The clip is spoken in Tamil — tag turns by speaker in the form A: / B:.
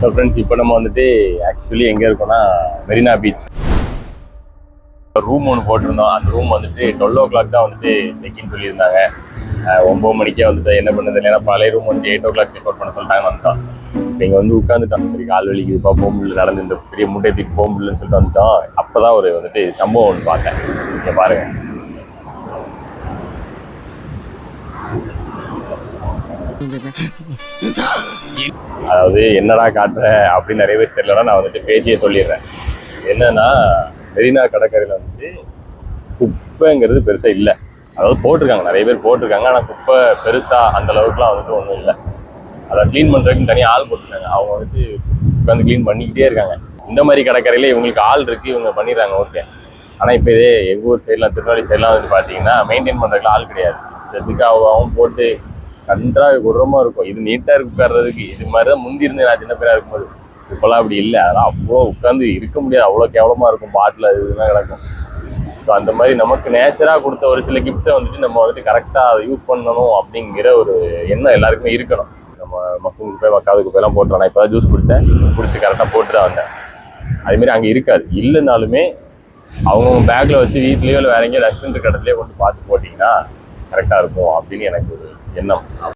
A: ஸோ ஃப்ரெண்ட்ஸ், இப்போ நம்ம வந்துட்டு ஆக்சுவலி எங்கே இருக்கோம்னா மெரினா பீச். ரூம் ஒன்று போட்டிருந்தோம். அந்த ரூம் வந்துட்டு 12 o'clock தான் வந்துட்டு செக்இன் சொல்லியிருந்தாங்க. 9 மணிக்கே வந்துட்டு என்ன பண்ணுறது இல்லைன்னா பழைய ரூம் வந்து 8 o'clock செக் அவுட் பண்ண சொல்லிட்டாங்க. வந்துட்டோம். இப்போ இங்கே வந்து உட்காந்துட்டோம். சரி, கால் வலிக்குதுப்பா, போக முடியல, நடந்து இந்த பெரிய முட்டை தூக்கி போக முடியலன்னு சொல்லிட்டு வந்துட்டோம். அப்போ தான் ஒரு வந்துட்டு சம்பவம் ஒன்று பார்த்தேன். இங்கே பாருங்கள். அதாவது என்னடா காட்டுற அப்படின்னு நிறைய பேர் தெரியலன்னா நான் வந்துட்டு பேசியே சொல்லிடுறேன். என்னன்னா, மெரினா கடற்கரையில் வந்துட்டு குப்பைங்கிறது பெருசாக இல்லை. அதாவது போட்டிருக்காங்க, நிறைய பேர் போட்டிருக்காங்க. ஆனால் குப்பை பெருசாக அந்த அளவுக்குலாம் வந்துட்டு ஒன்றும் இல்லை. அதை க்ளீன் பண்ணுறதுக்குன்னு தனியாக ஆள் போட்டிருக்காங்க. அவங்க வந்துட்டு உட்காந்து க்ளீன் பண்ணிக்கிட்டே இருக்காங்க. இந்த மாதிரி கடற்கரையில் இவங்களுக்கு ஆள் இருக்குது, இவங்க பண்ணிடுறாங்க, ஓகே. ஆனால் இப்போ இதே எங்கள் ஊர் சைட்லாம், திருநெல்வேலி சைட்லாம் வந்து பார்த்தீங்கன்னா மெயின்டைன் பண்ணுறதுக்கு ஆள் கிடையாது. எதுக்காகவும் போட்டு கன்றாக குடுறமாக இருக்கும். இது நீட்டாக இருக்கு உட்கார்றதுக்கு. இது மாதிரி தான் முந்தி இருந்து நான் சின்ன பேராக இருக்கும்போது. இப்போல்லாம் அப்படி இல்லை. அதெல்லாம் அவ்வளோ உட்காந்து இருக்க முடியாது, அவ்வளோ கேவலமாக இருக்கும். பாட்டில் இதுதான் கிடக்கும். ஸோ அந்த மாதிரி நமக்கு நேச்சராக கொடுத்த ஒரு சில கிஃப்ட்ஸை வந்துட்டு நம்ம வந்துட்டு கரெக்டாக அதை யூஸ் பண்ணணும் அப்படிங்கிற ஒரு எண்ணம் எல்லாருக்குமே இருக்கணும். நம்ம மக்கும் குப்பை மக்காத குப்பையெல்லாம் போட்டுறோம். நான் இப்போ தான் ஜூஸ் குடிச்சு கரெக்டாக போட்டு தான் வந்தேன். அதுமாரி அங்கே இருக்காது. இல்லைனாலுமே அவங்கவுங்க பேக்கில் வச்சு வீட்லேயோ இல்லை வேற எங்கேயோ டஸ்ட்பின் இருக்க இடத்துலையோ கொண்டு பார்த்து போட்டிங்கன்னா கரெக்டாக இருக்கும் அப்படின்னு எனக்கு ஒரு எண்ணம்.